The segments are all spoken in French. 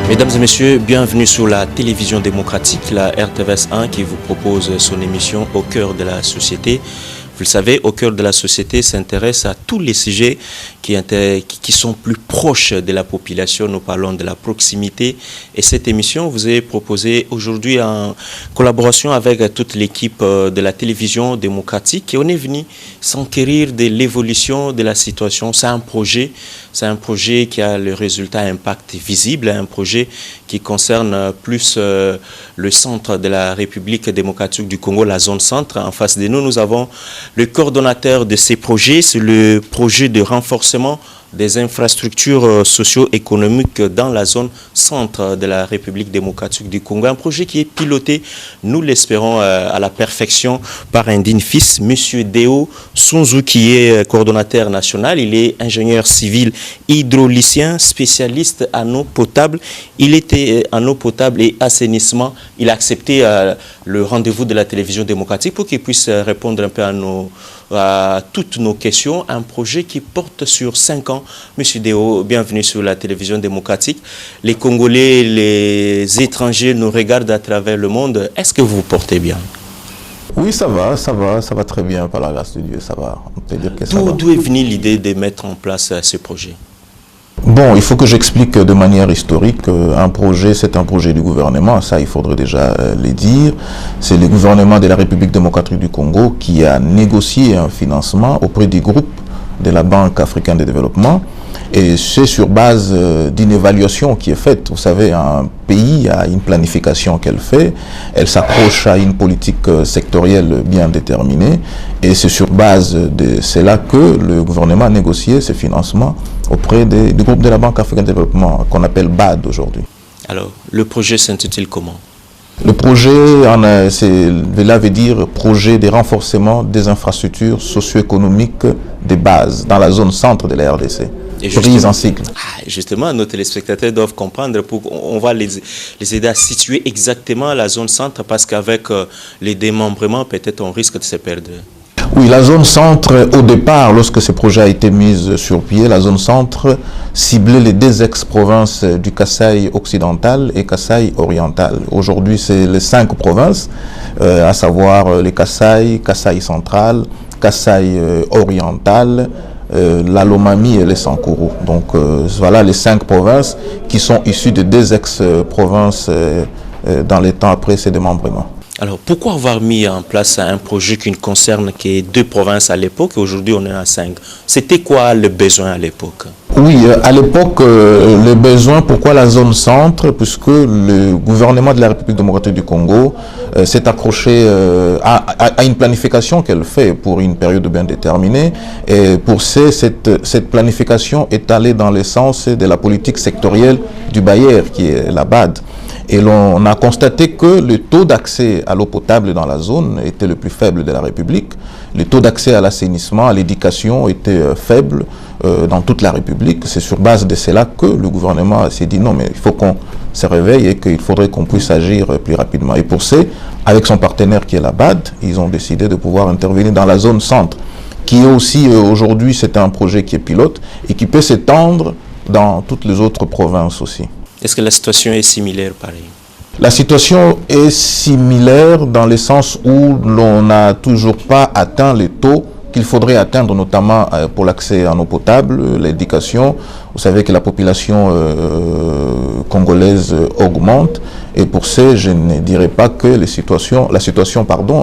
Mesdames et messieurs, bienvenue sur la télévision démocratique, la RTVS 1 qui vous propose son émission Au cœur de la société. Vous le savez, Au cœur de la société s'intéresse à tous les sujets qui sont plus proches de la population. Nous parlons de la proximité. Et cette émission vous est proposée aujourd'hui en collaboration avec toute l'équipe de la télévision démocratique. Et on est venu s'enquérir de l'évolution de la situation. C'est un projet qui a le résultat impact visible, un projet qui concerne plus le centre de la République démocratique du Congo, la zone centre. En face de nous, nous avons le coordonnateur de ces projets, c'est le projet de renforcement des infrastructures socio-économiques dans la zone centre de la République démocratique du Congo. Un projet qui est piloté, nous l'espérons, à la perfection par un digne fils, M. Deo Sunzu, qui est coordonnateur national. Il est ingénieur civil hydraulicien, spécialiste en eau potable. Il était en eau potable et assainissement. Il a accepté le rendez-vous de la télévision démocratique pour qu'il puisse répondre un peu à toutes nos questions. Un projet qui porte sur 5 ans. Monsieur Deo, bienvenue sur la télévision démocratique. Les Congolais, les étrangers nous regardent à travers le monde. Est-ce que vous vous portez bien? Oui, ça va très bien par la grâce de Dieu, ça va. On peut dire que ça va. D'où est venue l'idée de mettre en place ce projet? Bon, il faut que j'explique de manière historique. Un projet, c'est un projet du gouvernement, ça il faudrait déjà le dire. C'est le gouvernement de la République démocratique du Congo qui a négocié un financement auprès du groupe de la Banque africaine de développement. Et c'est sur base d'une évaluation qui est faite. Vous savez, un pays a une planification qu'elle fait, elle s'accroche à une politique sectorielle bien déterminée, et c'est sur base de cela que le gouvernement a négocié ce financement auprès du groupe de la Banque africaine de développement, qu'on appelle BAD aujourd'hui. Alors, le projet s'intitule comment? Le projet, cela veut dire projet de renforcement des infrastructures socio-économiques de base dans la zone centre de la RDC. Prise en cycle. Justement, nos téléspectateurs doivent comprendre, on va les aider à situer exactement la zone centre, parce qu'avec les démembrements, peut-être on risque de se perdre. Oui, la zone centre, au départ, lorsque ce projet a été mis sur pied, la zone centre ciblait les 2 ex-provinces du Kasaï occidental et Kasaï oriental. Aujourd'hui, c'est les 5 provinces, à savoir les Kasaï, Kasaï central, Kasaï oriental, la Lomami et les Sankuru. Donc voilà les 5 provinces qui sont issues de 2 ex-provinces dans les temps après ces démembrements. Alors, pourquoi avoir mis en place un projet qui ne concerne que 2 provinces à l'époque et aujourd'hui on est à 5? C'était quoi le besoin à l'époque? Oui, à l'époque, le besoin, pourquoi la zone centre? Puisque le gouvernement de la République démocratique du Congo s'est accroché à une planification qu'elle fait pour une période bien déterminée. Et pour cette planification est allée dans le sens de la politique sectorielle du Bayer, qui est la BAD. Et l'on a constaté que le taux d'accès à l'eau potable dans la zone était le plus faible de la République. Le taux d'accès à l'assainissement, à l'éducation était faible dans toute la République. C'est sur base de cela que le gouvernement s'est dit non, mais il faut qu'on se réveille et qu'il faudrait qu'on puisse agir plus rapidement. Et pour ça, avec son partenaire qui est la BAD, ils ont décidé de pouvoir intervenir dans la zone centre, qui est aussi aujourd'hui, c'est un projet qui est pilote et qui peut s'étendre dans toutes les autres provinces aussi. Est-ce que la situation est similaire, pareil? La situation est similaire dans le sens où l'on n'a toujours pas atteint les taux qu'il faudrait atteindre, notamment pour l'accès en eau potable, l'éducation. Vous savez que la population congolaise augmente, et pour ça, je ne dirais pas que la situation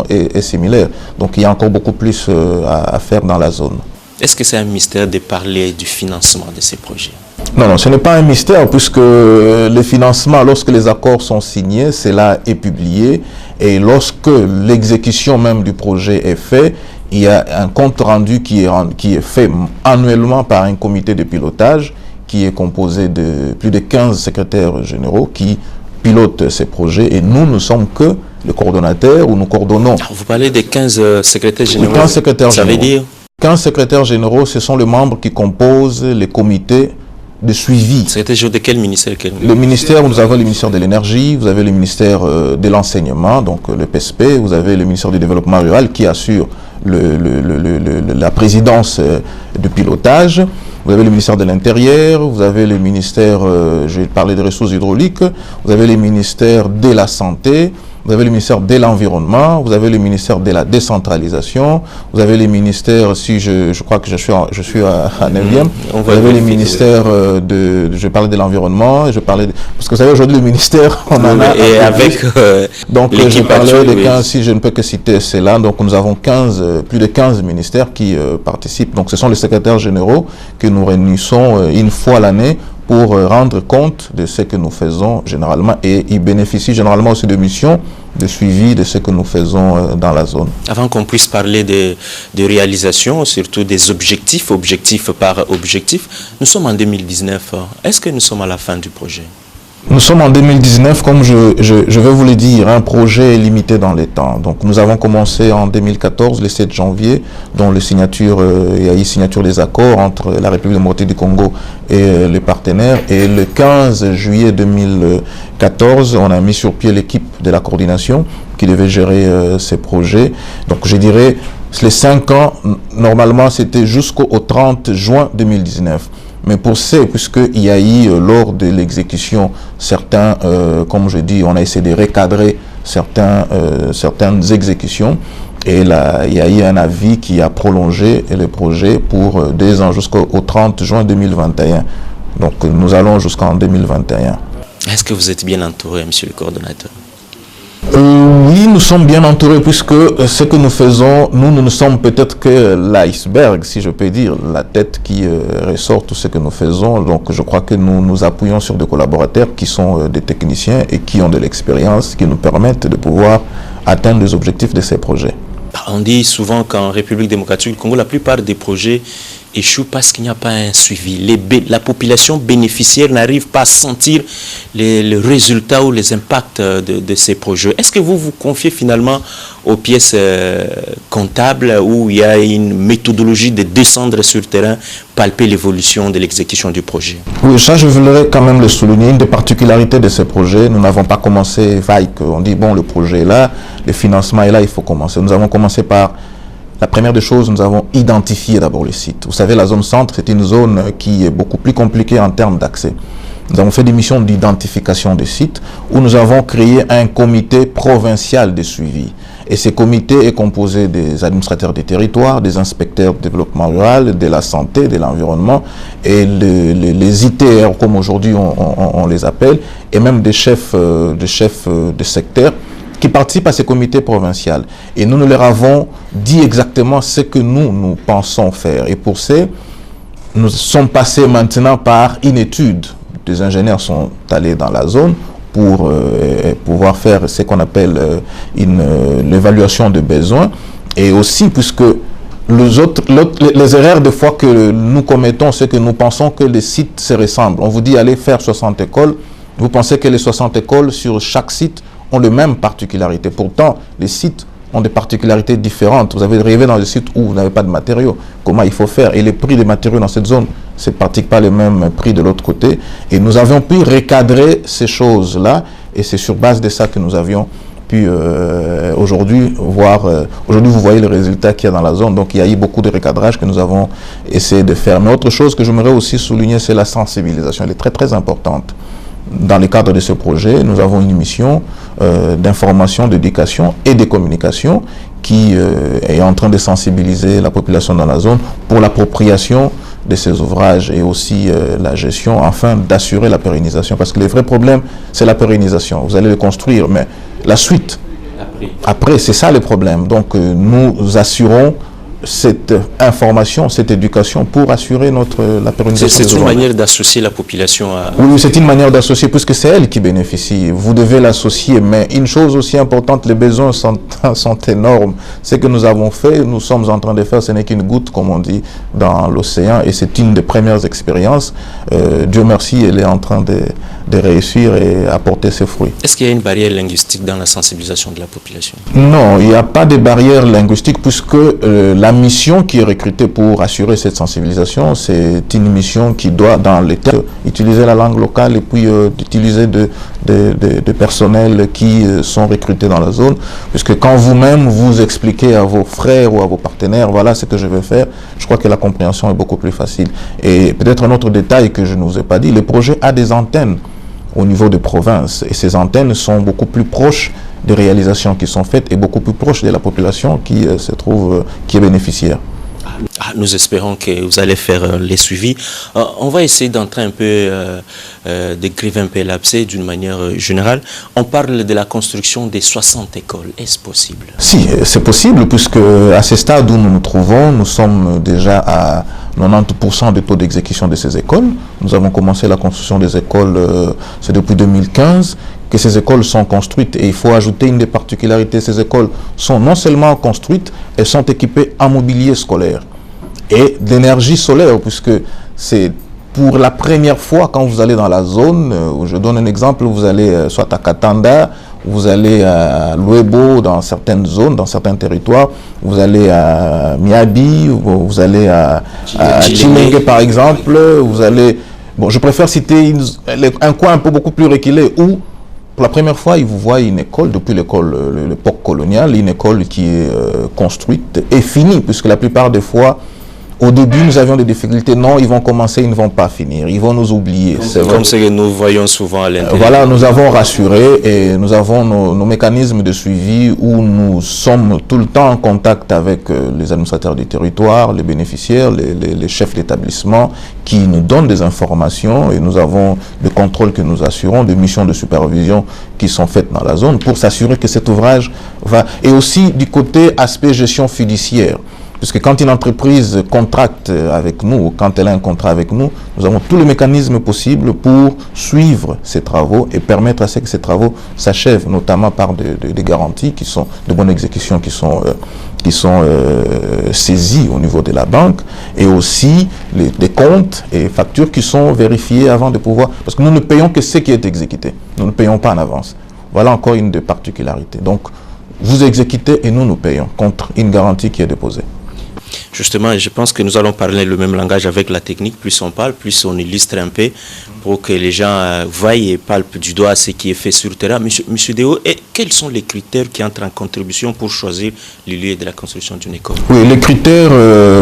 est similaire. Donc il y a encore beaucoup plus à faire dans la zone. Est-ce que c'est un mystère de parler du financement de ces projets? Non, ce n'est pas un mystère puisque le financement, lorsque les accords sont signés, cela est publié et lorsque l'exécution même du projet est faite, il y a un compte rendu qui est fait annuellement par un comité de pilotage qui est composé de plus de 15 secrétaires généraux qui pilotent ces projets et nous ne sommes que le coordonnateur où nous coordonnons. Vous parlez des 15 secrétaires généraux. 15 secrétaires généraux. Ça veut dire 15 secrétaires généraux, ce sont les membres qui composent les comités de suivi. Secrétaire général de quel ministère? Le ministère, nous avons le ministère de l'énergie, vous avez le ministère de l'enseignement, donc le PSP, vous avez le ministère du développement rural qui assure la présidence de pilotage, vous avez le ministère de l'Intérieur, vous avez le ministère, je vais parler des ressources hydrauliques, vous avez le ministère de la Santé, vous avez le ministère de l'Environnement, vous avez le ministère de la Décentralisation, vous avez les ministères, si je crois que je suis à 9e, vous avez les ministères je parlais de l'environnement, parce que vous savez aujourd'hui le ministère, on en a... Et avec donc je parlais de 15, si je ne peux que citer cela, donc nous avons plus de 15 ministères qui participent, donc ce sont les secrétaires généraux que nous réunissons une fois l'année pour rendre compte de ce que nous faisons généralement et ils bénéficient généralement aussi de missions de suivi de ce que nous faisons dans la zone. Avant qu'on puisse parler de réalisation, surtout des objectifs par objectif, nous sommes en 2019. Est-ce que nous sommes à la fin du projet? Nous sommes en 2019, comme je vais vous le dire, un projet limité dans les temps. Donc nous avons commencé en 2014, le 7 janvier, dont il y a eu signature des accords entre la République démocratique du Congo et les partenaires. Et le 15 juillet 2014, on a mis sur pied l'équipe de la coordination qui devait gérer ces projets. Donc je dirais, les 5 ans, normalement c'était jusqu'au 30 juin 2019. Mais pour ça, puisqu'il y a eu, lors de l'exécution, certains, comme je dis, on a essayé de recadrer certaines exécutions. Et là, il y a eu un avis qui a prolongé le projet pour 2 ans, jusqu'au 30 juin 2021. Donc, nous allons jusqu'en 2021. Est-ce que vous êtes bien entouré, monsieur le coordonnateur? Oui, nous sommes bien entourés puisque ce que nous faisons, nous ne sommes peut-être que l'iceberg, si je peux dire, la tête qui ressort tout ce que nous faisons. Donc je crois que nous nous appuyons sur des collaborateurs qui sont des techniciens et qui ont de l'expérience, qui nous permettent de pouvoir atteindre les objectifs de ces projets. On dit souvent qu'en République démocratique du Congo, la plupart des projets échouent parce qu'il n'y a pas un suivi. La population bénéficiaire n'arrive pas à sentir les résultats ou les impacts de ces projets. Est-ce que vous vous confiez finalement aux pièces comptables où il y a une méthodologie de descendre sur le terrain, palper l'évolution de l'exécution du projet? Oui, ça je voudrais quand même le souligner. Une des particularités de ce projet, nous n'avons pas commencé vague. On dit bon, le projet est là, le financement est là, il faut commencer. Nous avons commencé par... La première des choses, nous avons identifié d'abord le site. Vous savez, la zone centre, c'est une zone qui est beaucoup plus compliquée en termes d'accès. Nous avons fait des missions d'identification des sites où nous avons créé un comité provincial de suivi. Et ce comité est composé des administrateurs des territoires, des inspecteurs de développement rural, de la santé, de l'environnement et les ITR, comme aujourd'hui on les appelle, et même des chefs de secteur qui participent à ces comités provinciaux. Et nous leur avons dit exactement ce que nous pensons faire. Et pour ça, nous sommes passés maintenant par une étude. Des ingénieurs sont allés dans la zone pour pouvoir faire ce qu'on appelle l'évaluation de besoins. Et aussi, puisque les erreurs de fois que nous commettons, c'est que nous pensons que les sites se ressemblent. On vous dit allez faire 60 écoles. Vous pensez que les 60 écoles sur chaque site ont les mêmes particularités. Pourtant, les sites ont des particularités différentes. Vous avez arrivé dans le site où vous n'avez pas de matériaux. Comment il faut faire? Et les prix des matériaux dans cette zone, ce n'est pratiquement pas le même prix de l'autre côté. Et nous avions pu recadrer ces choses-là. Et c'est sur base de ça que nous avions pu aujourd'hui voir... aujourd'hui, vous voyez le résultat qu'il y a dans la zone. Donc, il y a eu beaucoup de recadrage que nous avons essayé de faire. Mais autre chose que j'aimerais aussi souligner, c'est la sensibilisation. Elle est très, très importante. Dans le cadre de ce projet, nous avons une mission d'information, d'éducation et de communication qui est en train de sensibiliser la population dans la zone pour l'appropriation de ces ouvrages et aussi la gestion afin d'assurer la pérennisation. Parce que le vrai problème, c'est la pérennisation. Vous allez le construire, mais la suite, après c'est ça le problème. Donc nous assurons cette information, cette éducation pour assurer la pérennisation. C'est une manière d'associer la population à... Oui, c'est une manière d'associer puisque c'est elle qui bénéficie. Vous devez l'associer, mais une chose aussi importante, les besoins sont énormes. Ce que nous avons fait, nous sommes en train de faire, ce n'est qu'une goutte, comme on dit, dans l'océan, et c'est une des premières expériences. Dieu merci, elle est en train de réussir et apporter ses fruits. Est-ce qu'il y a une barrière linguistique dans la sensibilisation de la population? Non, il n'y a pas de barrière linguistique puisque la mission qui est recrutée pour assurer cette sensibilisation, c'est une mission qui doit, dans les termes, utiliser la langue locale et puis d'utiliser de personnels qui sont recrutés dans la zone. Puisque quand vous-même vous expliquez à vos frères ou à vos partenaires, voilà ce que je vais faire, je crois que la compréhension est beaucoup plus facile. Et peut-être un autre détail que je ne vous ai pas dit, le projet a des antennes au niveau des provinces. Et ces antennes sont beaucoup plus proches des réalisations qui sont faites et beaucoup plus proches de la population qui se trouve, qui est bénéficiaire. Nous espérons que vous allez faire les suivis. On va essayer d'entrer un peu, d'écrire un peu l'abcès d'une manière générale. On parle de la construction des 60 écoles. Est-ce possible? Si, c'est possible puisque à ce stade où nous nous trouvons, nous sommes déjà à 90% de taux d'exécution de ces écoles. Nous avons commencé la construction des écoles, c'est depuis 2015 que ces écoles sont construites. Et il faut ajouter une des particularités, ces écoles sont non seulement construites, elles sont équipées en mobilier scolaire et d'énergie solaire, puisque c'est pour la première fois quand vous allez dans la zone, je donne un exemple, vous allez soit à Katanda, vous allez à Luebo dans certaines zones, dans certains territoires, vous allez à Miabi, vous allez à Chimengue par exemple, vous allez, bon, je préfère citer un coin un peu beaucoup plus reculé où pour la première fois, ils vous voient une école, depuis l'époque coloniale, une école qui est construite et finie, puisque la plupart des fois, au début, nous avions des difficultés. Non, ils vont commencer, ils ne vont pas finir. Ils vont nous oublier. Comme ce que nous voyons souvent à l'intérieur. Voilà, nous avons rassuré et nous avons nos mécanismes de suivi où nous sommes tout le temps en contact avec les administrateurs du territoire, les bénéficiaires, les chefs d'établissement qui nous donnent des informations et nous avons des contrôles que nous assurons, des missions de supervision qui sont faites dans la zone pour s'assurer que cet ouvrage va... Et aussi du côté aspect gestion fiduciaire. Puisque quand une entreprise contracte avec nous, ou quand elle a un contrat avec nous, nous avons tous les mécanismes possibles pour suivre ces travaux et permettre à ce que ces travaux s'achèvent, notamment par des garanties qui sont de bonne exécution, qui sont saisies au niveau de la banque, et aussi des comptes et factures qui sont vérifiées avant de pouvoir... Parce que nous ne payons que ce qui est exécuté, nous ne payons pas en avance. Voilà encore une des particularités. Donc, vous exécutez et nous payons contre une garantie qui est déposée. Justement, je pense que nous allons parler le même langage avec la technique. Plus on parle, plus on illustre un peu pour que les gens voient et palpent du doigt ce qui est fait sur le terrain. Monsieur Deo, quels sont les critères qui entrent en contribution pour choisir le lieu de la construction d'une école? Oui, les critères,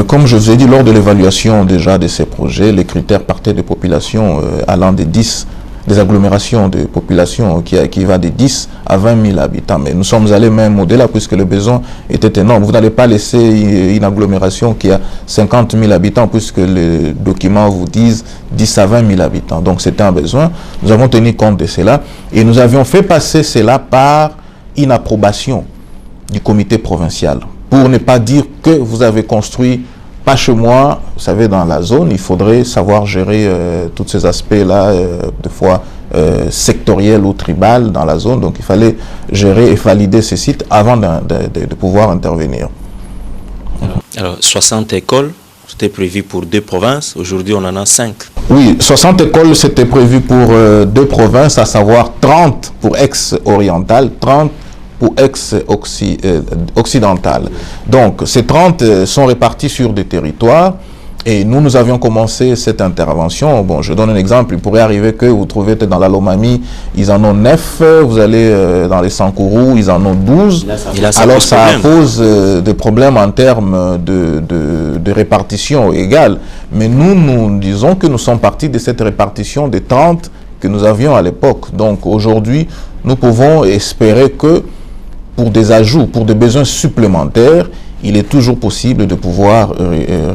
comme je vous ai dit lors de l'évaluation déjà de ces projets, les critères partaient des populations allant des 10, des agglomérations de population qui va de 10 à 20 000 habitants. Mais nous sommes allés même au-delà puisque le besoin était énorme. Vous n'allez pas laisser une agglomération qui a 50 000 habitants puisque les documents vous disent 10 à 20 000 habitants. Donc c'était un besoin. Nous avons tenu compte de cela et nous avions fait passer cela par une approbation du comité provincial pour ne pas dire que vous avez construit pas chez moi. Vous savez, dans la zone, il faudrait savoir gérer tous ces aspects-là, des fois sectoriels ou tribal dans la zone. Donc, il fallait gérer et valider ces sites avant de pouvoir intervenir. Alors, 60 écoles, c'était prévu pour 2 provinces. Aujourd'hui, on en a 5. Oui, 60 écoles, c'était prévu pour 2 provinces, à savoir 30 pour ex-oriental, 30 pour ex-occidental. Donc, ces 30 sont répartis sur des territoires et nous avions commencé cette intervention. Bon, je donne un exemple. Il pourrait arriver que vous trouvez dans la Lomami, ils en ont 9, vous allez dans les Sankourou, ils en ont 12. Alors, ça pose des problèmes en termes de répartition égale. Mais nous disons que nous sommes partis de cette répartition des 30 que nous avions à l'époque. Donc, aujourd'hui, nous pouvons espérer que pour des ajouts, pour des besoins supplémentaires, il est toujours possible de pouvoir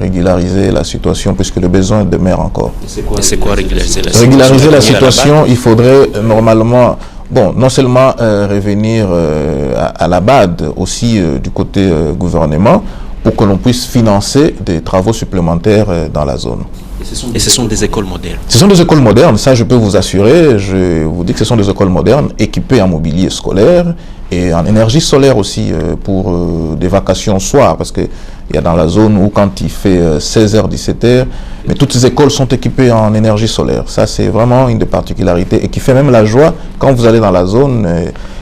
régulariser la situation puisque le besoin demeure encore. C'est quoi régulariser la situation? Régulariser la situation, il faudrait normalement, bon, non seulement revenir à la BAD, aussi du côté gouvernement, pour que l'on puisse financer des travaux supplémentaires dans la zone. Et ce sont des écoles modernes? Ce sont des écoles modernes, ça je peux vous assurer. Je vous dis que ce sont des écoles modernes équipées en mobilier scolaire et en énergie solaire aussi pour des vacations soir, parce qu'il y a dans la zone où quand il fait 16h, 17h, mais toutes ces écoles sont équipées en énergie solaire. Ça c'est vraiment une des particularités et qui fait même la joie quand vous allez dans la zone.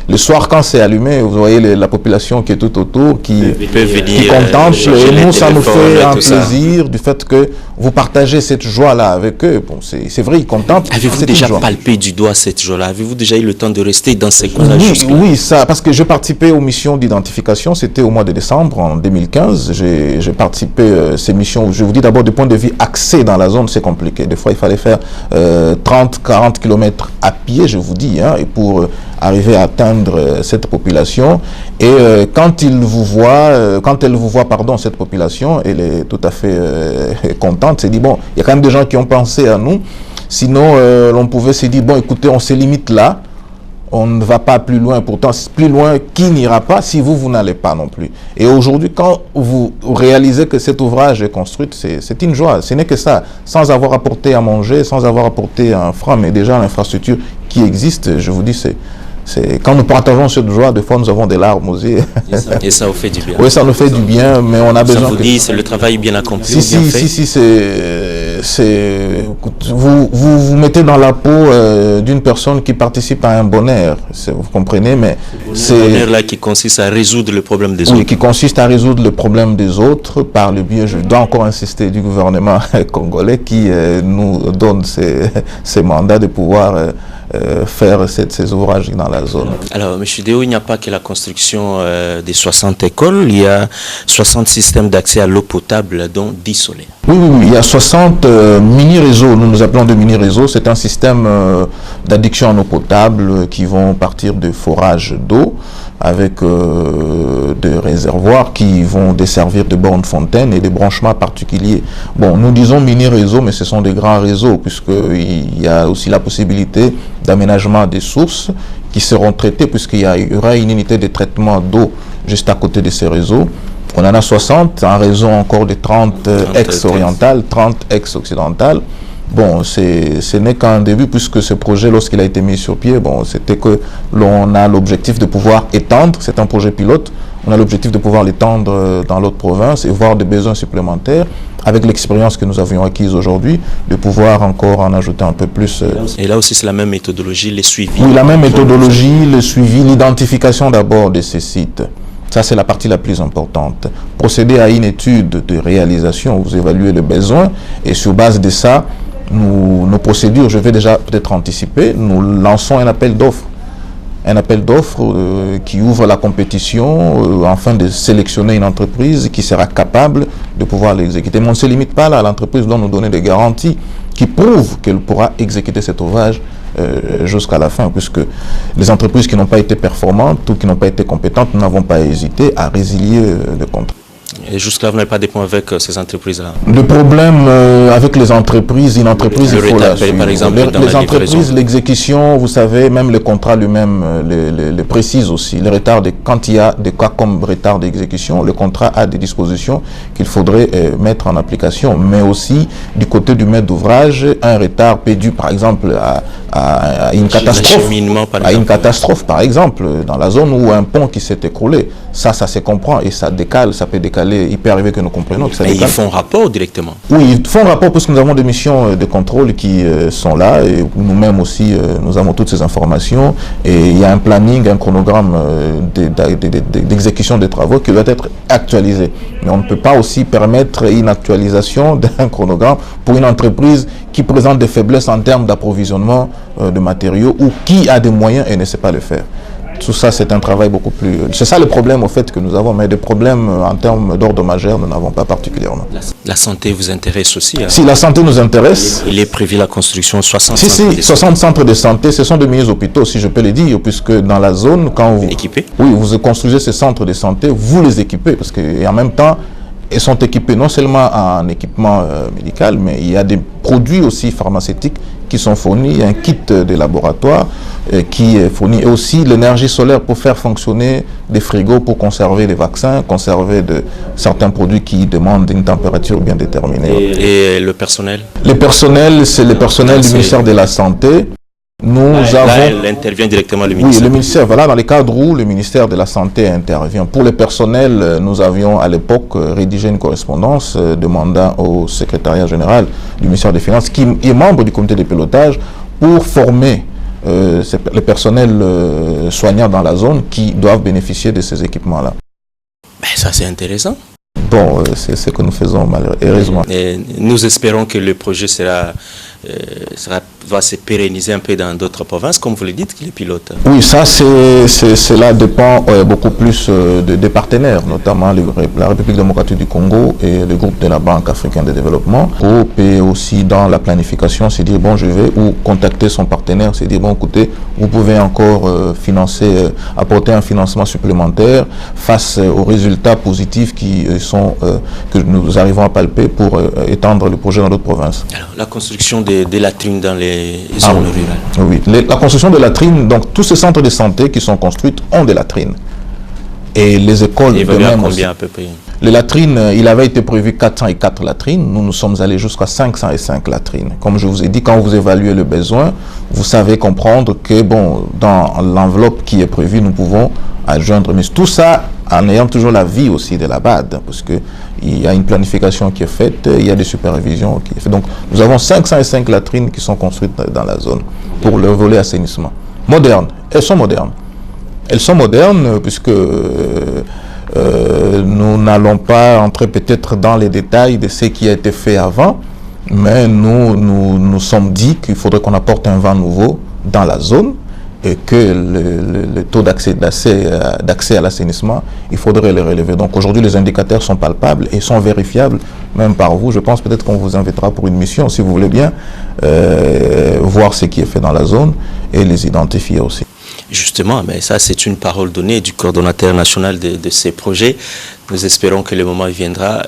Le soir, quand c'est allumé, vous voyez la population qui est tout autour, qui contemple. Et nous, ça nous fait un plaisir du fait que vous partagez cette joie-là avec eux. Bon, c'est vrai, ils contemplent. Avez-vous déjà palpé du doigt cette joie-là? Avez-vous déjà eu le temps de rester dans ces coins-là? Oui, ça, parce que j'ai participé aux missions d'identification. C'était au mois de décembre, en 2015. J'ai participé à ces missions. Je vous dis d'abord, du point de vue accès dans la zone, c'est compliqué. Des fois, il fallait faire 30-40 km à pied, je vous dis, et pour arriver à atteindre cette population. Et quand elle vous voit, cette population, elle est tout à fait contente. C'est dit, bon, il y a quand même des gens qui ont pensé à nous. Sinon, l'on pouvait se dire, bon, écoutez, on se limite là. On ne va pas plus loin. Pourtant, plus loin, qui n'ira pas si vous n'allez pas non plus. Et aujourd'hui, quand vous réalisez que cet ouvrage est construit, c'est une joie. Ce n'est que ça. Sans avoir apporté à manger, sans avoir apporté un franc, mais déjà l'infrastructure qui existe, je vous dis, quand nous partageons cette joie, des fois nous avons des larmes aux yeux. Et ça vous fait du bien. Oui, ça nous fait du bien, mais on a besoin. Ça vous dit, c'est le travail bien accompli. Vous mettez dans la peau d'une personne qui participe à un bonheur, vous comprenez, mais c'est un bonheur là qui consiste à résoudre le problème des autres. Oui, qui consiste à résoudre le problème des autres par le biais, je dois encore insister, du gouvernement congolais qui nous donne ces mandats de pouvoir faire ces ouvrages dans la zone. Alors, M. Déo, il n'y a pas que la construction des 60 écoles, il y a 60 systèmes d'accès à l'eau potable, dont 10 solaires. Oui, il y a 60 mini-réseaux, nous appelons de mini-réseaux, c'est un système d'adduction en eau potable qui vont partir de forages d'eau avec des réservoirs qui vont desservir de bornes fontaines et des branchements particuliers. Bon, nous disons mini-réseaux, mais ce sont des grands réseaux, puisqu'il y a aussi la possibilité d'aménagement des sources qui seront traitées, puisqu'il y aura une unité de traitement d'eau juste à côté de ces réseaux. On en a 60, un réseau encore de 30 ex-orientales, 30 ex-occidentales. Bon, ce n'est qu'un début, puisque ce projet, lorsqu'il a été mis sur pied, bon, c'était que l'on a l'objectif de pouvoir étendre, c'est un projet pilote, on a l'objectif de pouvoir l'étendre dans l'autre province et voir des besoins supplémentaires, avec l'expérience que nous avions acquise aujourd'hui, de pouvoir encore en ajouter un peu plus. Et là aussi, c'est la même méthodologie, les suivis. Oui, la même méthodologie, le suivi, l'identification d'abord de ces sites. Ça, c'est la partie la plus importante. Procéder à une étude de réalisation, vous évaluez les besoins, et sur base de ça, nos procédures, je vais déjà peut-être anticiper, nous lançons un appel d'offres. Un appel d'offres qui ouvre la compétition afin de sélectionner une entreprise qui sera capable de pouvoir l'exécuter. Mais on ne se limite pas là, l'entreprise doit nous donner des garanties qui prouvent qu'elle pourra exécuter cet ouvrage jusqu'à la fin, puisque les entreprises qui n'ont pas été performantes ou qui n'ont pas été compétentes n'avons pas hésité à résilier le contrat. Et jusque-là, vous n'avez pas des points avec ces entreprises-là? Le problème avec les entreprises, une entreprise, il faut la suivre. Par exemple, les entreprises, l'exécution, vous savez, même le contrat lui-même le précise aussi. Le retard quand il y a des cas comme retard d'exécution, le contrat a des dispositions qu'il faudrait mettre en application. Mais aussi, du côté du maître d'ouvrage, un retard peut dû, par exemple, à une catastrophe. À une catastrophe, par exemple, dans la zone où un pont qui s'est écroulé. Ça se comprend et ça décale, ça peut décaler. Il peut arriver que nous comprenions que ça décale. Mais ils font rapport directement? Oui, ils font rapport parce que nous avons des missions de contrôle qui sont là et nous-mêmes aussi, nous avons toutes ces informations et il y a un planning, un chronogramme d'exécution des travaux qui doit être actualisé. Mais on ne peut pas aussi permettre une actualisation d'un chronogramme pour une entreprise qui présente des faiblesses en termes d'approvisionnement de matériaux ou qui a des moyens et ne sait pas le faire. Tout ça, c'est un travail beaucoup plus... C'est ça le problème, au fait, que nous avons. Mais des problèmes en termes d'ordre majeur, nous n'avons pas particulièrement. La santé vous intéresse aussi? Si la santé nous intéresse... Il est prévu la construction de 60 centres de santé. Ce sont de mini-hôpitaux, si je peux le dire, puisque dans la zone, quand vous... Équipés? Oui, vous construisez ces centres de santé, vous les équipez. Parce que, et en même temps, et sont équipés non seulement en équipement médical, mais il y a des produits aussi pharmaceutiques qui sont fournis. Il y a un kit de laboratoire qui est fourni, et aussi l'énergie solaire pour faire fonctionner des frigos pour conserver les vaccins, conserver certains produits qui demandent une température bien déterminée. Et le personnel? Le personnel, c'est le personnel du ministère de la Santé. Là, elle intervient directement le ministère. Oui, le ministère, voilà, dans les cadres où le ministère de la Santé intervient. Pour le personnel, nous avions à l'époque rédigé une correspondance demandant au secrétariat général du ministère des Finances, qui est membre du comité de pilotage, pour former les personnels soignants dans la zone qui doivent bénéficier de ces équipements-là. Ben, ça, c'est intéressant. Bon, c'est ce que nous faisons malheureusement. Et nous espérons que le projet va se pérenniser un peu dans d'autres provinces, comme vous le dites, les pilotes. Oui, ça, cela dépend beaucoup plus des partenaires, notamment la République démocratique du Congo et le groupe de la Banque africaine de développement. Et aussi dans la planification, c'est dire, bon, je vais ou contacter son partenaire, c'est dire, bon, écoutez, vous pouvez encore apporter un financement supplémentaire face aux résultats positifs que nous arrivons à palper pour étendre le projet dans d'autres provinces. Alors, la construction des latrines dans les zones rurales. Oui, la construction de latrines, donc tous ces centres de santé qui sont construits ont des latrines. Et les écoles de même combien à peu près? Les latrines, il avait été prévu 404 latrines. Nous sommes allés jusqu'à 505 latrines. Comme je vous ai dit, quand vous évaluez le besoin, vous savez comprendre que, bon, dans l'enveloppe qui est prévue, nous pouvons adjoindre. Mais tout ça en ayant toujours la vie aussi de la BAD, parce qu'il y a une planification qui est faite, il y a des supervisions qui est faite. Donc, nous avons 505 latrines qui sont construites dans la zone pour le volet assainissement. Modernes, elles sont modernes. Elles sont modernes puisque nous n'allons pas entrer peut-être dans les détails de ce qui a été fait avant, mais nous sommes dit qu'il faudrait qu'on apporte un vent nouveau dans la zone et que le taux d'accès à l'assainissement, il faudrait le relever. Donc aujourd'hui, les indicateurs sont palpables et sont vérifiables, même par vous. Je pense peut-être qu'on vous invitera pour une mission, si vous voulez bien, voir ce qui est fait dans la zone et les identifier aussi. Justement, mais ça c'est une parole donnée du coordonnateur national de ces projets. Nous espérons que le moment viendra,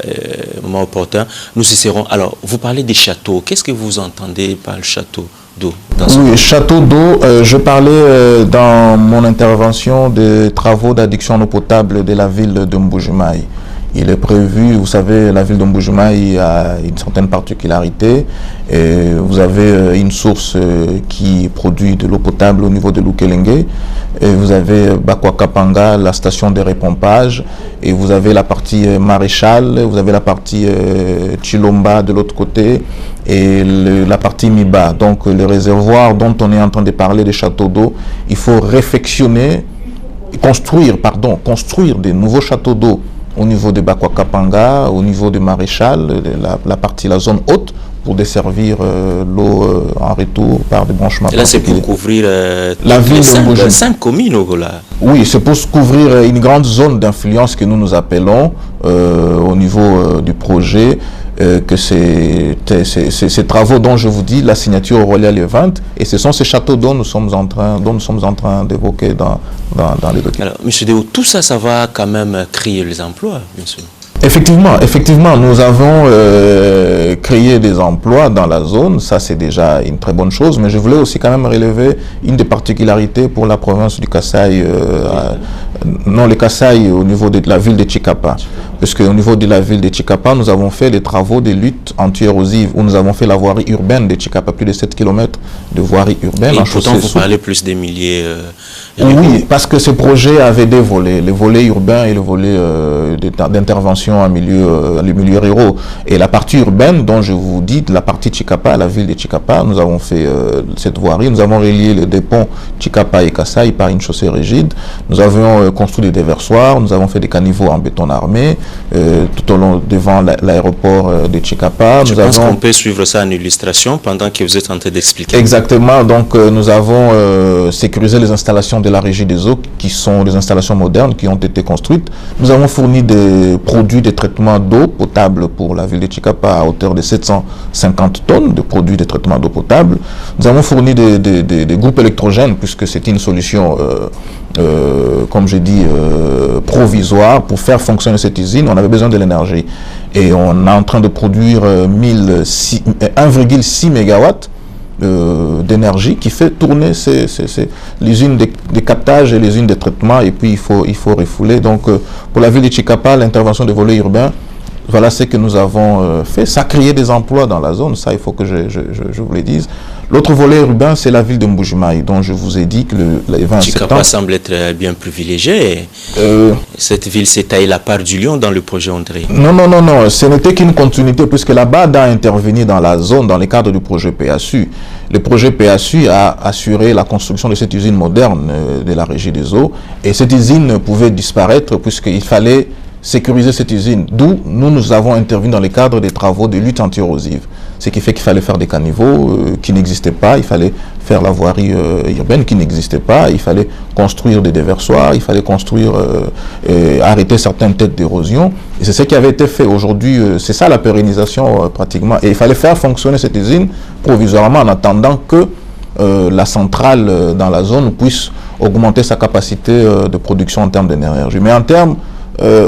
le moment opportun. Nous essaierons. Alors, vous parlez des châteaux. Qu'est-ce que vous entendez par le château d'eau? Oui, château d'eau, je parlais dans mon intervention des travaux d'adduction en eau potable de la ville de Mbujimayi. Il est prévu, vous savez, la ville de Mbujimayi a une certaine particularité. Et vous avez une source qui produit de l'eau potable au niveau de Lukelenge. Et vous avez Bakwakapanga, la station de repompage. Et vous avez la partie Maréchal, vous avez la partie Chilomba de l'autre côté. Et la partie Miba. Donc le réservoir dont on est en train de parler, des châteaux d'eau, il faut construire des nouveaux châteaux d'eau au niveau de Bakwakapanga, au niveau de Maréchal, la zone haute, pour desservir l'eau en retour par des branchements. Et là, c'est pour couvrir la ville de 5 communes. Là. Oui, c'est pour couvrir une grande zone d'influence que nous appelons au niveau du projet, que ces travaux dont je vous dis, la signature aura lieu le 20, et ce sont ces châteaux dont nous sommes en train d'évoquer dans les documents. Alors, M. Deo, tout ça, ça va quand même créer les emplois, bien sûr. Effectivement, nous avons créé des emplois dans la zone, ça c'est déjà une très bonne chose, mais je voulais aussi quand même relever une des particularités pour la province du Kasaï, le Kasaï au niveau de la ville de Chikapa, parce qu'au niveau de la ville de Chikapa, nous avons fait des travaux de lutte anti-érosive, où nous avons fait la voirie urbaine de Chikapa, plus de 7 km de voirie urbaine. Et pourtant, vous parlez plus des milliers... Oui, parce que ce projet avait deux volets, le volet urbain et le volet d'intervention en milieu ruraux. Et la partie urbaine, dont je vous dis, la partie Chikapa, la ville de Chikapa, nous avons fait cette voirie. Nous avons relié les deux ponts Chikapa et Kasaï par une chaussée rigide. Nous avons construit des déversoirs, nous avons fait des caniveaux en béton armé, tout au long devant l'aéroport de Chikapa. Je pense qu'on peut suivre ça en illustration pendant que vous êtes en train d'expliquer. Exactement, donc nous avons sécurisé les installations de la régie des eaux, qui sont des installations modernes qui ont été construites. Nous avons fourni des produits de traitement d'eau potable pour la ville de Chikapa à hauteur de 750 tonnes de produits de traitement d'eau potable. Nous avons fourni des groupes électrogènes, puisque c'est une solution, comme je j'ai dit, provisoire pour faire fonctionner cette usine. On avait besoin de l'énergie. Et on est en train de produire 1,6 MW d'énergie qui fait tourner l'usine de captage et l'usine de traitement. Et puis, il faut refouler. Donc, pour la ville de Chikapa, l'intervention des volets urbains, voilà ce que nous avons fait. Ça a créé des emplois dans la zone, ça il faut que je vous le dise. L'autre volet urbain, c'est la ville de Mbuji-Mayi, dont je vous ai dit que le 20 septembre... Chikapa semble être bien privilégié. Cette ville s'est taillée la part du lion dans le projet André. Non, ce n'était qu'une continuité, puisque la BAD a intervenu dans la zone dans le cadre du projet PASU. Le projet PASU a assuré la construction de cette usine moderne de la Régie des eaux, et cette usine pouvait disparaître puisqu'il fallait sécuriser cette usine, d'où nous avons intervenu dans le cadre des travaux de lutte anti-érosive. Ce qui fait qu'il fallait faire des caniveaux qui n'existaient pas, il fallait faire la voirie urbaine qui n'existait pas, il fallait construire des déversoirs, il fallait construire, arrêter certaines têtes d'érosion. Et c'est ce qui avait été fait aujourd'hui, c'est ça la pérennisation pratiquement. Et il fallait faire fonctionner cette usine provisoirement en attendant que la centrale dans la zone puisse augmenter sa capacité de production en termes d'énergie. Mais en termes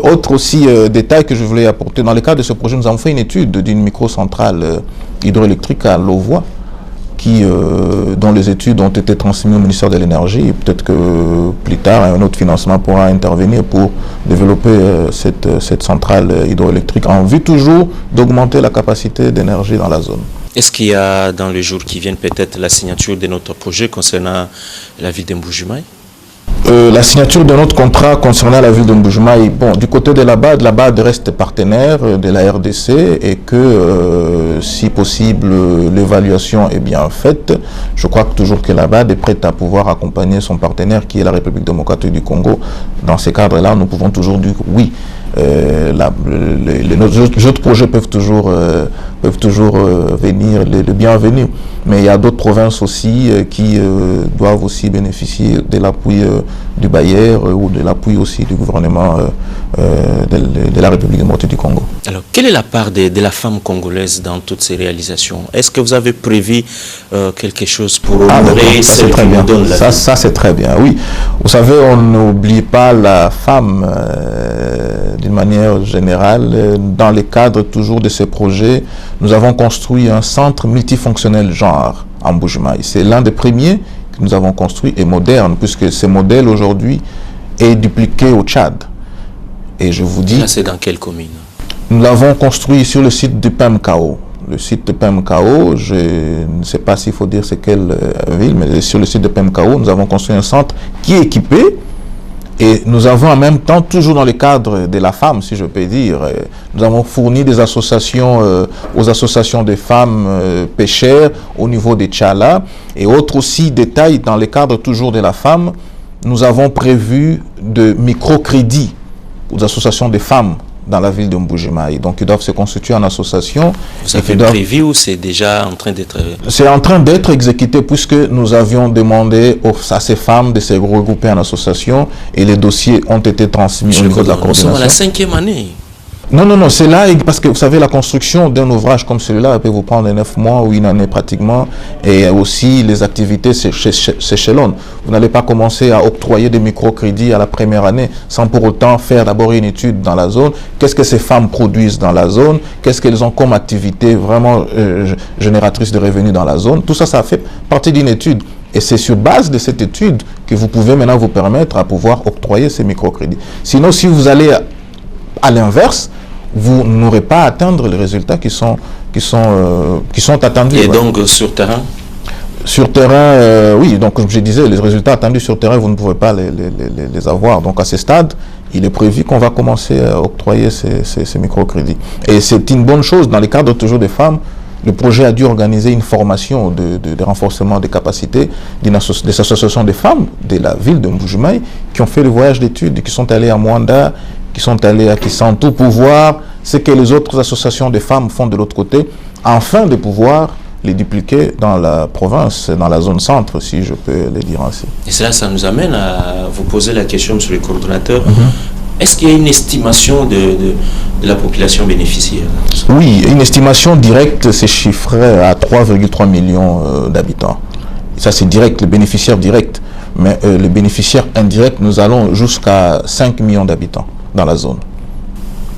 autre aussi détail que je voulais apporter, dans le cadre de ce projet, nous avons fait une étude d'une microcentrale hydroélectrique à Louvois, dont les études ont été transmises au ministère de l'Énergie. Peut-être que plus tard, un autre financement pourra intervenir pour développer cette centrale hydroélectrique en vue toujours d'augmenter la capacité d'énergie dans la zone. Est-ce qu'il y a dans les jours qui viennent peut-être la signature de notre projet concernant la ville de Mbuji-Mayi? La signature de notre contrat concernant la ville de Mbuji-Mayi, bon, du côté de la BAD reste partenaire de la RDC et que, si possible, l'évaluation est bien faite. Je crois toujours que la BAD est prête à pouvoir accompagner son partenaire qui est la République démocratique du Congo. Dans ces cadres-là, nous pouvons toujours dire oui. Les autres projets peuvent toujours venir, le bienvenu. Mais il y a d'autres provinces aussi qui doivent aussi bénéficier de l'appui du bailleur ou de l'appui aussi du gouvernement de la République démocratique du Congo. Alors, quelle est la part de la femme congolaise dans toutes ces réalisations? Est-ce que vous avez prévu quelque chose pour honorer celle qui nous donne la vie? Ça, c'est très bien, oui. Vous savez, on n'oublie pas la femme d'une manière générale. Dans le cadre toujours de ces projets, nous avons construit un centre multifonctionnel genre en Mbuji-Mayi. C'est l'un des premiers que nous avons construit et moderne, puisque ce modèle aujourd'hui est dupliqué au Tchad. Et je vous dis... Là, c'est dans quelle commune? Nous l'avons construit sur le site de PEMKO. Le site de PEMKO, je ne sais pas s'il faut dire c'est quelle ville, mais sur le site de PEMKO, nous avons construit un centre qui est équipé. Et nous avons en même temps, toujours dans le cadre de la femme, si je peux dire, nous avons fourni des associations aux associations des femmes pêcheurs au niveau des Tchala. Et autre aussi détail, dans le cadre toujours de la femme, nous avons prévu de microcrédits aux associations des femmes dans la ville de Mbuji-Mayi. Donc, ils doivent se constituer en association. Vous avez prévu ou c'est déjà en train d'être... C'est en train d'être exécuté puisque nous avions demandé à ces femmes de se regrouper en association et les dossiers ont été transmis au niveau de la coordination. Nous sommes à la 5e année. Non, c'est là parce que vous savez, la construction d'un ouvrage comme celui-là peut vous prendre 9 mois ou une année pratiquement, et aussi les activités s'échelonnent. Vous n'allez pas commencer à octroyer des microcrédits à la première année sans pour autant faire d'abord une étude dans la zone. Qu'est-ce que ces femmes produisent dans la zone? Qu'est-ce qu'elles ont comme activité vraiment génératrice de revenus dans la zone? Tout ça, ça fait partie d'une étude. Et c'est sur base de cette étude que vous pouvez maintenant vous permettre à pouvoir octroyer ces microcrédits. Sinon, si vous allez à l'inverse, vous n'aurez pas à atteindre les résultats qui sont attendus. Et donc sur terrain? Sur terrain, oui, donc comme je disais, les résultats attendus sur terrain, vous ne pouvez pas les avoir. Donc à ce stade, il est prévu qu'on va commencer à octroyer ces microcrédits. Et c'est une bonne chose, dans le cadre toujours des femmes, le projet a dû organiser une formation de renforcement des capacités des associations des femmes de la ville de Mbuji-Mayi qui ont fait le voyage d'études, qui sont allées à Mwanda, qui sont allés à Kisantu pour voir ce que les autres associations de femmes font de l'autre côté, afin de pouvoir les dupliquer dans la province, dans la zone centre, si je peux le dire ainsi. Et cela, ça nous amène à vous poser la question, monsieur le coordonnateur. Est-ce qu'il y a une estimation de la population bénéficiaire? Oui, une estimation directe, c'est chiffré à 3,3 millions d'habitants. Ça, c'est direct, le bénéficiaire direct. mais les bénéficiaires indirects, nous allons jusqu'à 5 millions d'habitants dans la zone.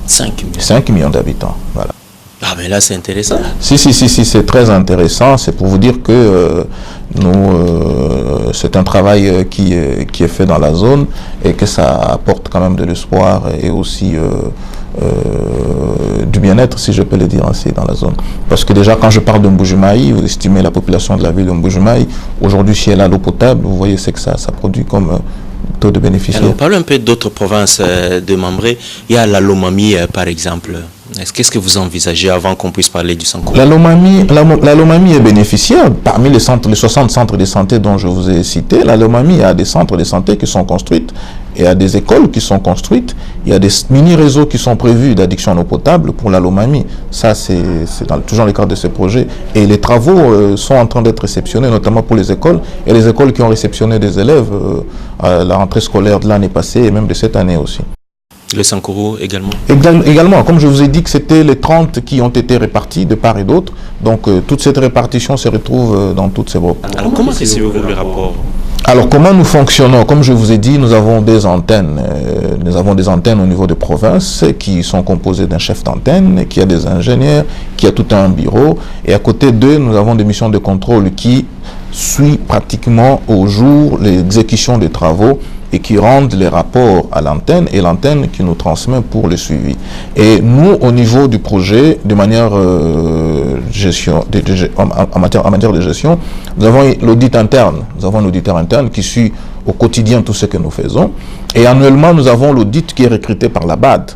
5 millions. 5 millions d'habitants, voilà. Ah mais là c'est intéressant. Si, c'est très intéressant. C'est pour vous dire que c'est un travail qui est fait dans la zone et que ça apporte quand même de l'espoir et aussi du bien-être, si je peux le dire ainsi, dans la zone. Parce que déjà, quand je parle de Mbujimaï, vous estimez la population de la ville de Mbujimaï. Aujourd'hui, si elle a l'eau potable, vous voyez ce que ça produit comme taux de bénéficiaires. Alors, parlons un peu d'autres provinces de Mambré. Il y a la Lomami, par exemple. Qu'est-ce que vous envisagez avant qu'on puisse parler du Sankoro? La Lomami est bénéficiaire. Parmi les 60 centres de santé dont je vous ai cité, la Lomami a des centres de santé qui sont construits, il y a des écoles qui sont construites, il y a des mini-réseaux qui sont prévus d'addiction en eau potable pour la Lomami. Ça, c'est toujours le cadre de ce projet. Et les travaux sont en train d'être réceptionnés, notamment pour les écoles. Et les écoles qui ont réceptionné des élèves à la rentrée scolaire de l'année passée et même de cette année aussi. Le Sankoro également? Également, comme je vous ai dit que c'était les 30 qui ont été répartis de part et d'autre. Donc toute cette répartition se retrouve dans toutes ces groupes. Alors comment recevez-vous le rapport? Alors comment nous fonctionnons? Comme je vous ai dit, nous avons des antennes. Nous avons des antennes au niveau des provinces qui sont composées d'un chef d'antenne, qui a des ingénieurs, qui a tout un bureau. Et à côté d'eux, nous avons des missions de contrôle qui suivent pratiquement au jour l'exécution des travaux et qui rendent les rapports à l'antenne et l'antenne qui nous transmet pour le suivi. Et nous, au niveau du projet, de manière en matière de gestion, nous avons l'audit interne. Nous avons un auditeur interne qui suit au quotidien tout ce que nous faisons. Et annuellement, nous avons l'audit qui est recruté par la BAD.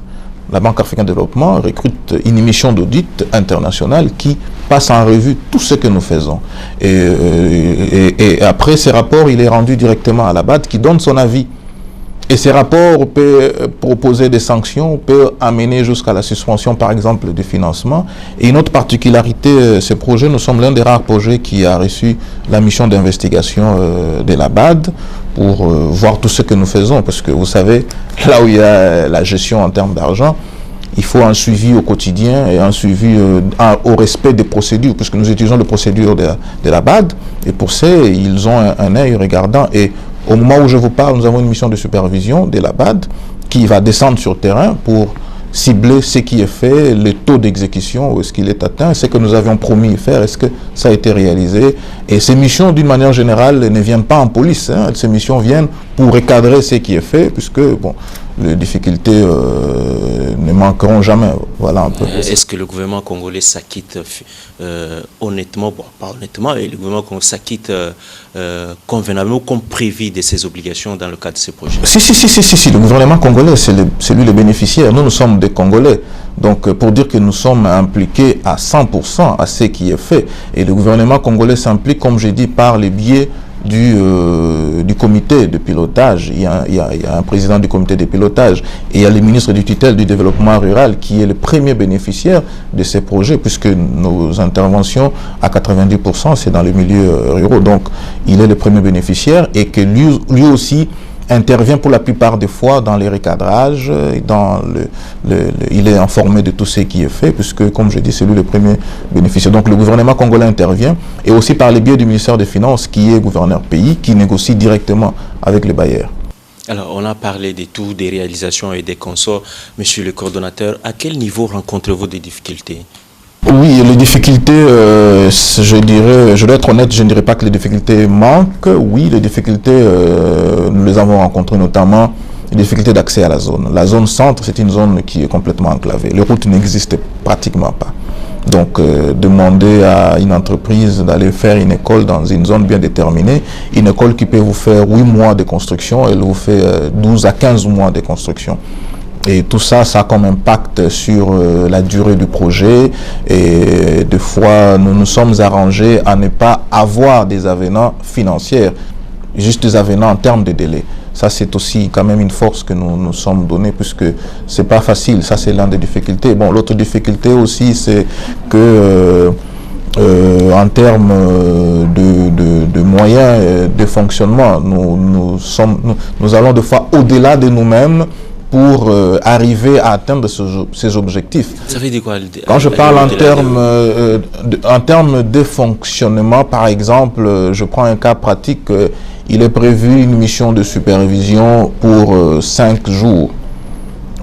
La Banque africaine de développement recrute une mission d'audit internationale qui passe en revue tout ce que nous faisons. Et après, ces rapports, il est rendu directement à la BAD qui donne son avis. Et ces rapports peuvent proposer des sanctions, peuvent amener jusqu'à la suspension, par exemple, du financement. Et une autre particularité, ce projet, nous sommes l'un des rares projets qui a reçu la mission d'investigation de la BAD pour voir tout ce que nous faisons. Parce que vous savez, là où il y a la gestion en termes d'argent, il faut un suivi au quotidien et un suivi au respect des procédures, puisque nous utilisons les procédures de la BAD. Et pour ça, ils ont un œil regardant. Et au moment où je vous parle, nous avons une mission de supervision de la BAD qui va descendre sur le terrain pour cibler ce qui est fait, le taux d'exécution, où est-ce qu'il est atteint, ce que nous avions promis faire, est-ce que ça a été réalisé. Et ces missions, d'une manière générale, ne viennent pas en police. Ces missions viennent pour recadrer ce qui est fait, puisque, bon, les difficultés ne manqueront jamais. Voilà un peu. Est-ce que le gouvernement congolais s'acquitte honnêtement, bon, pas honnêtement, et le gouvernement congolais s'acquitte convenablement comme prévu de ses obligations dans le cadre de ces projets? Si, le gouvernement congolais, c'est lui le bénéficiaire. Nous sommes des Congolais. Donc, pour dire que nous sommes impliqués à 100% à ce qui est fait. Et le gouvernement congolais s'implique, comme j'ai dit, par les biais du comité de pilotage. Il y a un président du comité de pilotage et il y a le ministre du tutelle du développement rural qui est le premier bénéficiaire de ces projets, puisque nos interventions à 90% c'est dans les milieux ruraux. Donc il est le premier bénéficiaire et que lui aussi intervient pour la plupart des fois dans les recadrages, il est informé de tout ce qui est fait, puisque, comme je dis, c'est lui le premier bénéficiaire. Donc le gouvernement congolais intervient, et aussi par le biais du ministère des Finances, qui est gouverneur pays, qui négocie directement avec les bailleurs. Alors, on a parlé de tout, des réalisations et des consorts. Monsieur le coordonnateur, à quel niveau rencontrez-vous des difficultés? Oui, les difficultés, je dirais, je dois être honnête, je ne dirais pas que les difficultés manquent. Oui, les difficultés, nous les avons rencontrées, notamment les difficultés d'accès à la zone. La zone centre, c'est une zone qui est complètement enclavée. Les routes n'existent pratiquement pas. Donc, demander à une entreprise d'aller faire une école dans une zone bien déterminée, une école qui peut vous faire 8 mois de construction, elle vous fait 12 à 15 mois de construction. Et tout ça, ça a comme impact sur la durée du projet. Et des fois, nous nous sommes arrangés à ne pas avoir des avenants financiers, juste des avenants en termes de délai. Ça, c'est aussi quand même une force que nous nous sommes donnés, puisque c'est pas facile. Ça, c'est l'une des difficultés. Bon, l'autre difficulté aussi, c'est que en termes de moyens de fonctionnement, nous allons des fois au-delà de nous-mêmes pour arriver à atteindre ces objectifs. Ça veut dire quoi? Quand je parle en termes de fonctionnement, par exemple, je prends un cas pratique, il est prévu une mission de supervision pour 5 jours.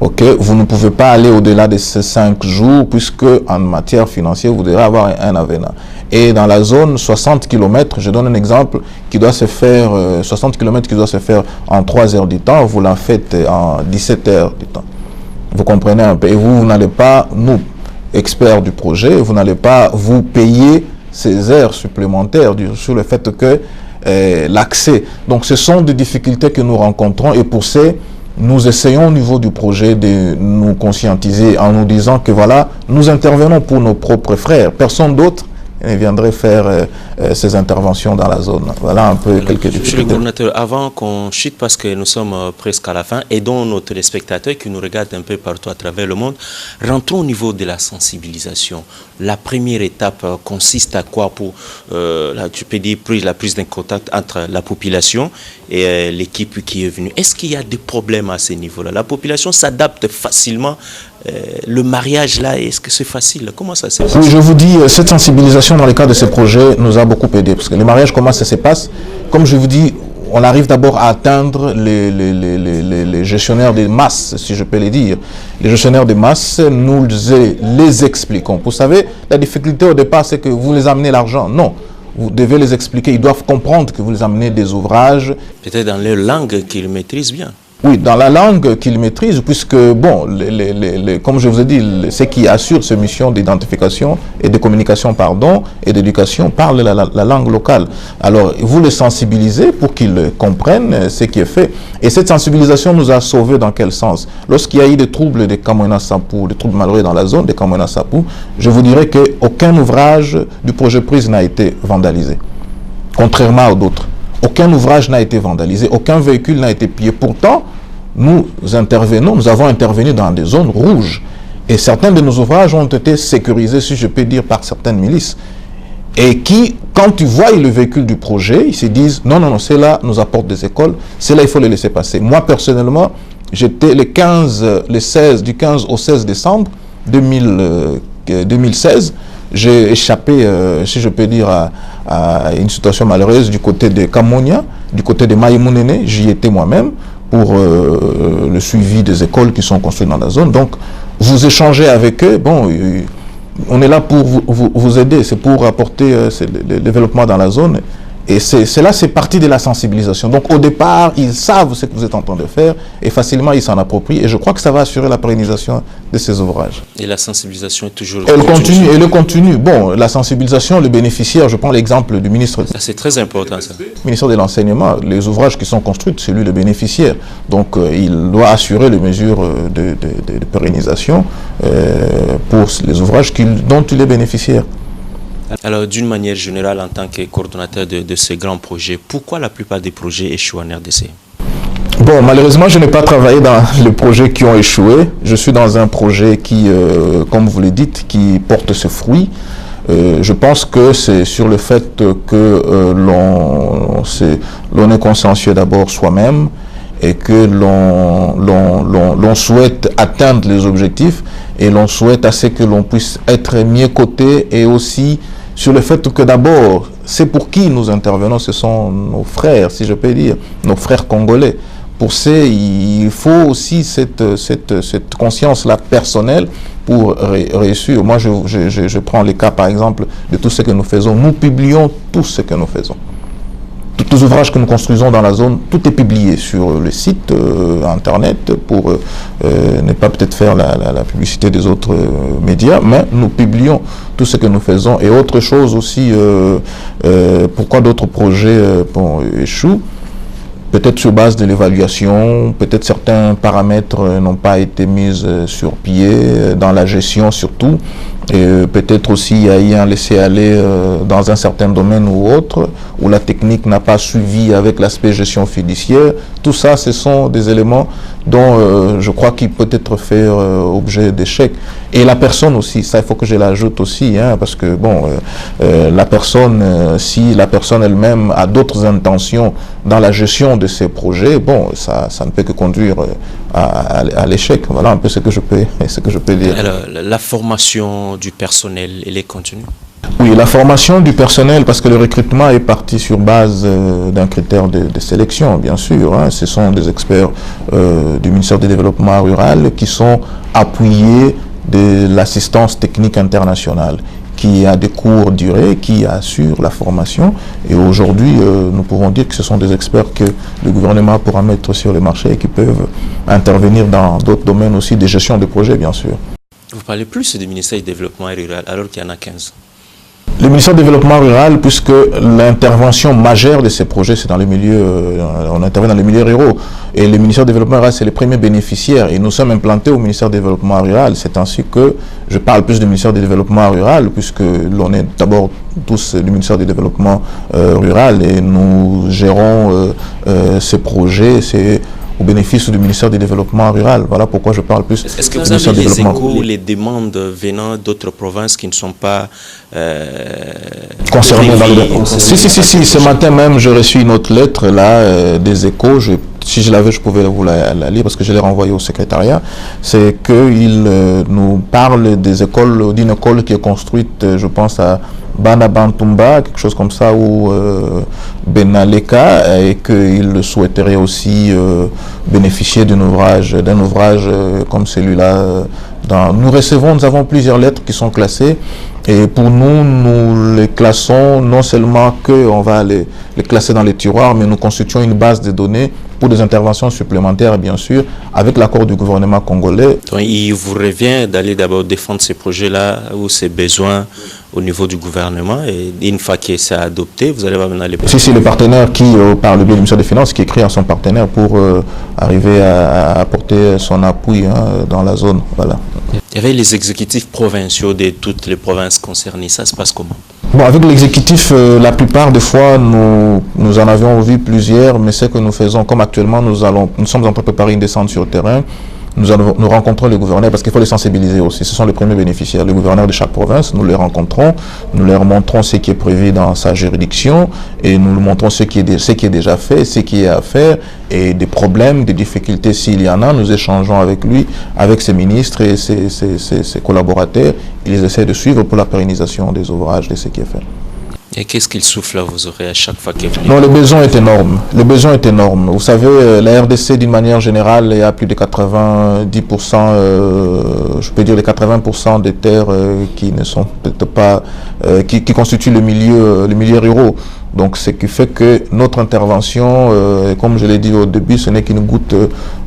Ok, vous ne pouvez pas aller au-delà de ces 5 jours puisque en matière financière, vous devrez avoir un avenant. Et dans la zone 60 km, je donne un exemple qui doit se faire, 60 km qui doit se faire en 3 heures du temps, vous la faites en 17 heures du temps. Vous comprenez un peu. Et vous n'allez pas, nous, experts du projet, vous n'allez pas vous payer ces heures supplémentaires sur le fait que l'accès. Donc ce sont des difficultés que nous rencontrons et pour ces nous essayons au niveau du projet de nous conscientiser en nous disant que voilà, nous intervenons pour nos propres frères. Personne d'autre ne viendrait faire ces interventions dans la zone. Voilà un peu quelques difficultés. Monsieur le coordinateur, avant qu'on chute, parce que nous sommes presque à la fin, et dont nos téléspectateurs qui nous regardent un peu partout à travers le monde, rentrons au niveau de la sensibilisation. La première étape consiste à quoi pour, tu peux dire, la prise d'un contact entre la population et l'équipe qui est venue. Est-ce qu'il y a des problèmes à ce niveau-là? La population s'adapte facilement. Le mariage là, est-ce que c'est facile? Comment ça se passe? Oui, je vous dis, cette sensibilisation dans le cadre de ce projet nous a beaucoup aidé. Parce que le mariage, comment ça se passe? Comme je vous dis, on arrive d'abord à atteindre les gestionnaires des masses, si je peux les dire. Les gestionnaires des masses, nous les expliquons. Vous savez, la difficulté au départ, c'est que vous les amenez l'argent. Non. Vous devez les expliquer. Ils doivent comprendre que vous les amenez des ouvrages. Peut-être dans leur langue qu'ils maîtrisent bien. Oui, dans la langue qu'ils maîtrisent, puisque, bon, comme je vous ai dit, ceux qui assurent ces missions d'identification et de communication, pardon, et d'éducation parlent la langue locale. Alors, vous les sensibilisez pour qu'ils comprennent ce qui est fait. Et cette sensibilisation nous a sauvés dans quel sens? Lorsqu'il y a eu des troubles de Kamoina-Sapou, des troubles malheureux dans la zone de Kamoina-Sapou, je vous dirais qu'aucun ouvrage du projet Prise n'a été vandalisé, contrairement à d'autres. Aucun ouvrage n'a été vandalisé, aucun véhicule n'a été pillé. Pourtant, nous avons intervenu dans des zones rouges. Et certains de nos ouvrages ont été sécurisés, si je peux dire, par certaines milices. Et qui, quand ils voient le véhicule du projet, ils se disent, non, c'est là, nous apporte des écoles, c'est là, il faut les laisser passer. Moi, personnellement, j'étais du 15 au 16 décembre 2016, j'ai échappé, si je peux dire, à une situation malheureuse du côté de Kamonia, du côté de Maïmounene. J'y étais moi-même pour le suivi des écoles qui sont construites dans la zone. Donc, vous échangez avec eux. Bon, on est là pour vous aider. C'est pour apporter le développement dans la zone. Et c'est partie de la sensibilisation. Donc au départ, ils savent ce que vous êtes en train de faire et facilement ils s'en approprient. Et je crois que ça va assurer la pérennisation de ces ouvrages. Et la sensibilisation est toujours... Elle continue. Bon, la sensibilisation, le bénéficiaire, je prends l'exemple du ministre... Ça c'est très important ça. Ministre de l'Enseignement, les ouvrages qui sont construits, c'est lui le bénéficiaire. Donc il doit assurer les mesures de pérennisation pour les ouvrages dont il est bénéficiaire. Alors, d'une manière générale, en tant que coordonnateur de ces grands projets, pourquoi la plupart des projets échouent en RDC? Bon, malheureusement, je n'ai pas travaillé dans les projets qui ont échoué. Je suis dans un projet qui, comme vous le dites, qui porte ses fruits. Je pense que c'est sur le fait que l'on est consciencieux d'abord soi-même et que l'on souhaite atteindre les objectifs et l'on souhaite à ce que l'on puisse être mieux coté et aussi sur le fait que d'abord, c'est pour qui nous intervenons, ce sont nos frères, si je peux dire, nos frères congolais. Pour ça, il faut aussi cette conscience-là personnelle pour réussir. Moi, je prends les cas, par exemple, de tout ce que nous faisons. Nous publions tout ce que nous faisons. Tous les ouvrages que nous construisons dans la zone, tout est publié sur le site internet pour ne pas peut-être faire la publicité des autres médias, mais nous publions tout ce que nous faisons. Et autre chose aussi, pourquoi d'autres projets échouent? Peut-être sur base de l'évaluation, peut-être certains paramètres n'ont pas été mis sur pied, dans la gestion surtout. Et peut-être aussi il y a eu un laisser-aller dans un certain domaine ou autre, où la technique n'a pas suivi avec l'aspect gestion fiduciaire. Tout ça, ce sont des éléments dont je crois qu'il peut être fait objet d'échec. Et la personne aussi, ça il faut que je l'ajoute aussi, hein, parce que bon, la personne, si la personne elle-même a d'autres intentions dans la gestion de ces projets, bon, ça ne peut que conduire sûr à l'échec. Voilà un peu ce que je peux dire. Alors, la formation du personnel, elle est continue? Oui, la formation du personnel, parce que le recrutement est parti sur base d'un critère de sélection, bien sûr. Hein. Ce sont des experts du ministère du Développement rural qui sont appuyés de l'assistance technique internationale, qui a des courts durées, qui assure la formation. Et aujourd'hui, nous pouvons dire que ce sont des experts que le gouvernement pourra mettre sur le marché et qui peuvent intervenir dans d'autres domaines aussi de gestion de projets, bien sûr. Vous parlez plus du ministère du Développement rural alors qu'il y en a 15. Le ministère du Développement rural, puisque l'intervention majeure de ces projets, c'est dans les milieux, on intervient dans les milieux ruraux. Et le ministère du Développement rural, c'est le premier bénéficiaire. Et nous sommes implantés au ministère du Développement rural. C'est ainsi que je parle plus du ministère du Développement rural, puisque l'on est d'abord tous du ministère du Développement rural et nous gérons ces projets. Au bénéfice du ministère du Développement rural. Voilà pourquoi je parle plus. Est-ce que vous avez les échos ou les demandes venant d'autres provinces qui ne sont pas concernées dans le... Si. Ce matin même, j'ai reçu une autre lettre là, des échos. Si je l'avais, je pouvais vous la lire parce que je l'ai renvoyée au secrétariat. C'est qu'il nous parle des écoles, d'une école qui est construite, je pense, à Banabantumba, quelque chose comme ça, ou Benaleka, et qu'il souhaiterait aussi bénéficier d'un ouvrage comme celui-là. Nous avons plusieurs lettres qui sont classées, et pour nous les classons non seulement qu'on va les classer dans les tiroirs, mais nous constituons une base de données pour des interventions supplémentaires, bien sûr, avec l'accord du gouvernement congolais. Donc, il vous revient d'aller d'abord défendre ces projets-là ou ces besoins au niveau du gouvernement, et une fois que c'est adopté, vous allez maintenant les... Si, le partenaire qui, par le biais du ministère des Finances, qui écrit à son partenaire pour arriver à apporter son appui dans la zone. Voilà. Il y avait les exécutifs provinciaux de toutes les provinces concernées, ça se passe comment? Bon, avec l'exécutif, la plupart des fois, nous en avions vu plusieurs, mais ce que nous faisons, comme actuellement, nous sommes en train de préparer une descente sur le terrain. Nous rencontrons les gouverneurs parce qu'il faut les sensibiliser aussi. Ce sont les premiers bénéficiaires. Les gouverneurs de chaque province, nous les rencontrons, nous leur montrons ce qui est prévu dans sa juridiction et nous leur montrons ce qui est déjà fait, ce qui est à faire et des problèmes, des difficultés s'il y en a. Nous échangeons avec lui, avec ses ministres et ses collaborateurs. Ils essaient de suivre pour la pérennisation des ouvrages, de ce qui est fait. Et qu'est-ce qu'il souffle à vos oreilles à chaque fois qu'il vient? Non, le besoin est énorme. Le besoin est énorme. Vous savez, la RDC, d'une manière générale, il y a plus de 90%, je peux dire les 80% des terres qui ne sont peut-être pas, qui constituent le milieu rural. Donc, ce qui fait que notre intervention, comme je l'ai dit au début, ce n'est qu'une goutte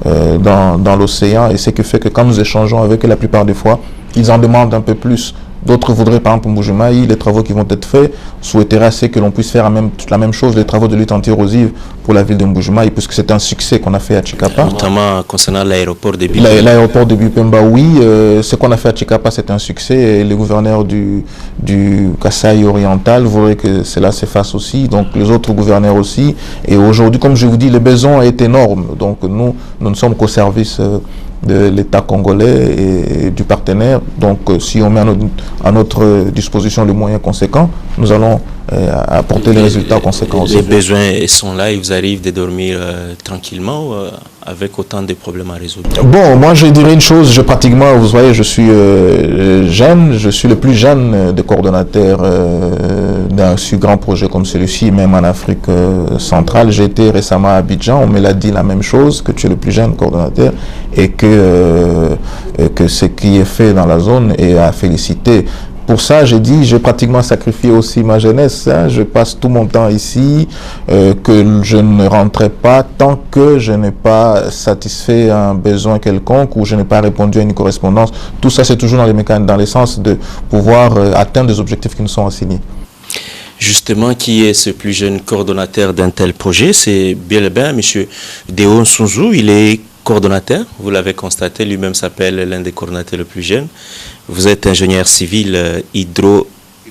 dans l'océan. Et ce qui fait que quand nous échangeons avec eux, la plupart des fois, ils en demandent un peu plus. D'autres voudraient, par exemple, au Mbujimayi, les travaux qui vont être faits, souhaiteraient assez que l'on puisse faire la même chose, les travaux de lutte anti-érosive pour la ville de Mbujimayi, puisque c'est un succès qu'on a fait à Chikapa. Notamment concernant l'aéroport de Bipemba. L'aéroport de Bipemba, oui. Ce qu'on a fait à Chikapa, c'est un succès. Et le gouverneur du Kasaï oriental voudrait que cela se fasse aussi. Donc, les autres gouverneurs aussi. Et aujourd'hui, comme je vous dis, le besoin est énorme. Donc, nous ne sommes qu'au service de l'État congolais et du partenaire. Donc, si on met à notre disposition les moyens conséquents, nous allons apporter les résultats conséquents aussi. Les besoins sont là, ils vous arrivent de dormir tranquillement avec autant de problèmes à résoudre? Bon, moi je dirais une chose, vous voyez, je suis jeune, je suis le plus jeune des coordonnateurs d'un si grand projet comme celui-ci, même en Afrique centrale. J'ai été récemment à Abidjan, on me l'a dit la même chose, que tu es le plus jeune coordonnateur et que ce qui est fait dans la zone est à féliciter. Pour ça, j'ai pratiquement sacrifié aussi ma jeunesse. Je passe tout mon temps ici, que je ne rentrerai pas tant que je n'ai pas satisfait un besoin quelconque ou je n'ai pas répondu à une correspondance. Tout ça, c'est toujours dans le sens de pouvoir atteindre des objectifs qui nous sont assignés. Justement, qui est ce plus jeune coordonnateur d'un tel projet? C'est bien le bien M. Deo Nsunzu. Il est coordonnateur, vous l'avez constaté, lui-même s'appelle l'un des coordonnateurs le plus jeunes. Vous êtes ingénieur civil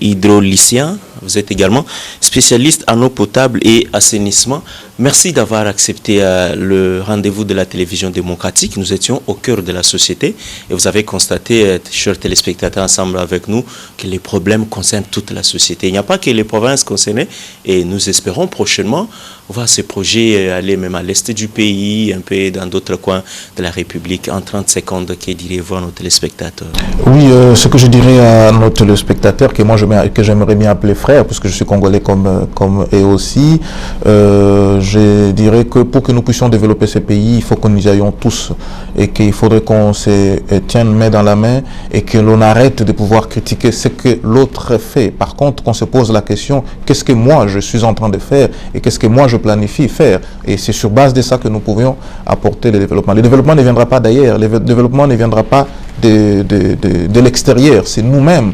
hydraulicien, Vous êtes également spécialiste en eau potable et assainissement. Merci d'avoir accepté le rendez-vous de la télévision démocratique. Nous étions au cœur de la société et vous avez constaté, chers téléspectateurs, ensemble avec nous, que les problèmes concernent toute la société. Il n'y a pas que les provinces concernées et nous espérons prochainement voir ces projets aller même à l'est du pays, un peu dans d'autres coins de la République. En 30 secondes, que direz-vous à nos téléspectateurs? Oui, ce que je dirais à nos téléspectateurs, que moi j'aimerais bien appeler frères, puisque je suis congolais comme eux aussi, je dirais que pour que nous puissions développer ces pays, il faut que nous y ayons tous et qu'il faudrait qu'on se tienne main dans la main et que l'on arrête de pouvoir critiquer ce que l'autre fait. Par contre, qu'on se pose la question, qu'est-ce que moi je suis en train de faire et qu'est-ce que moi je planifie faire? Et c'est sur base de ça que nous pourrions apporter le développement. Le développement ne viendra pas d'ailleurs, le développement ne viendra pas de l'extérieur, c'est nous-mêmes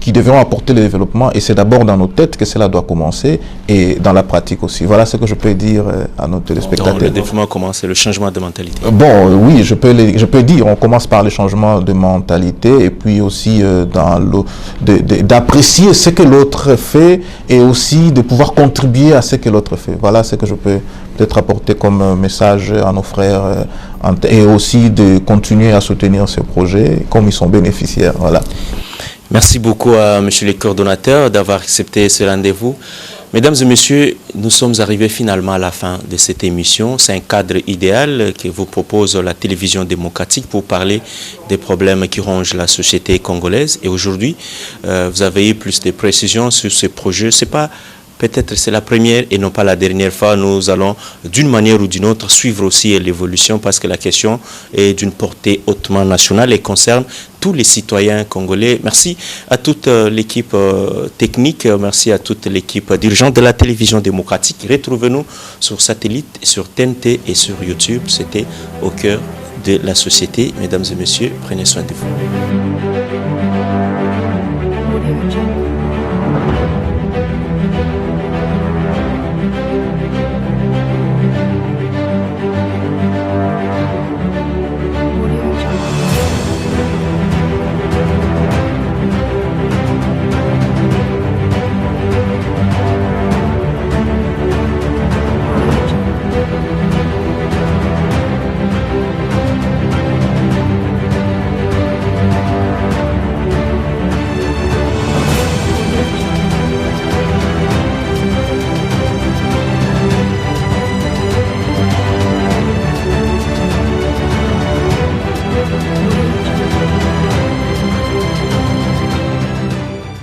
qui devront apporter le développement et c'est d'abord dans nos têtes que cela doit commencer et dans la pratique aussi. Voilà ce que je peux dire à nos téléspectateurs. Donc, le développement commence, c'est le changement de mentalité. Bon, oui, je peux dire, on commence par le changement de mentalité et puis aussi d'apprécier ce que l'autre fait et aussi de pouvoir contribuer à ce que l'autre fait. Voilà ce que je peux peut-être apporter comme message à nos frères et aussi de continuer à soutenir ce projet comme ils sont bénéficiaires. Voilà. Merci beaucoup à monsieur le coordonnateur d'avoir accepté ce rendez-vous. Mesdames et messieurs, nous sommes arrivés finalement à la fin de cette émission. C'est un cadre idéal que vous propose la télévision démocratique pour parler des problèmes qui rongent la société congolaise. Et aujourd'hui, vous avez eu plus de précisions sur ce projet. Peut-être c'est la première et non pas la dernière fois. Nous allons d'une manière ou d'une autre suivre aussi l'évolution parce que la question est d'une portée hautement nationale et concerne tous les citoyens congolais. Merci à toute l'équipe technique, merci à toute l'équipe dirigeante de la télévision démocratique. Retrouvez-nous sur satellite, sur TNT et sur YouTube. C'était au cœur de la société. Mesdames et messieurs, prenez soin de vous.